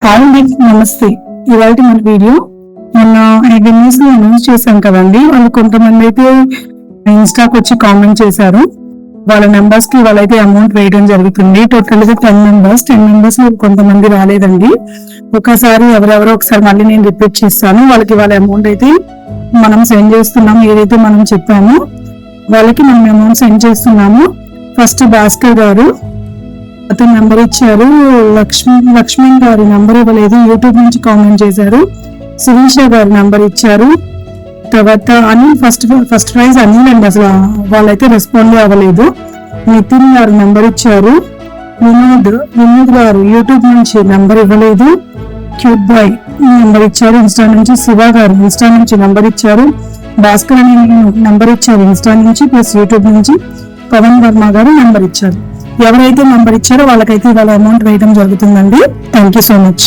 Hi అండి, నమస్తే. ఇవాళ మన వీడియో మొన్న న్యూస్ లో అనౌన్స్ చేశాం కదండి. వాళ్ళు కొంతమంది అయితే ఇన్స్టాకి వచ్చి కామెంట్ చేశారు. వాళ్ళ నెంబర్స్ కి వాళ్ళైతే అమౌంట్ వేయడం జరుగుతుంది. టోటల్ గా 10 మెంబర్స్ కొంతమంది రాలేదండి. ఒకసారి ఎవరెవరో ఒకసారి మళ్ళీ నేను రిపీట్ చేస్తాను. వాళ్ళకి వాళ్ళ అమౌంట్ అయితే మనం సెండ్ చేస్తున్నాము. ఏదైతే మనం చెప్పామో వాళ్ళకి మనం అమౌంట్ సెండ్ చేస్తున్నాము. ఫస్ట్ భాస్కర్ గారు అతను నెంబర్ ఇచ్చారు. లక్ష్మణ్ గారి నెంబర్ ఇవ్వలేదు, యూట్యూబ్ నుంచి కామెంట్ చేశారు. శిరీష గారి నెంబర్ ఇచ్చారు. తర్వాత అనిల్ ఫస్ట్ ప్రైజ్ అనిల్ అండి, అసలు వాళ్ళైతే రెస్పాండ్ అవ్వలేదు. నితిన్ గారు నెంబర్ ఇచ్చారు. వినోద్ గారు యూట్యూబ్ నుంచి నెంబర్ ఇవ్వలేదు. క్యూట్ బాయ్ నెంబర్ ఇచ్చారు ఇన్స్టా నుంచి. శివ గారు ఇన్స్టా నుంచి నెంబర్ ఇచ్చారు. భాస్కర్ అని నెంబర్ ఇచ్చారు ఇన్స్టా నుంచి ప్లస్ యూట్యూబ్ నుంచి. పవన్ వర్మ గారు నెంబర్ ఇచ్చారు. ఎవరైతే నెంబర్ ఇచ్చారో వాళ్ళకైతే ఇవాళ అమౌంట్ వేయడం జరుగుతుందండి. Thank you so much.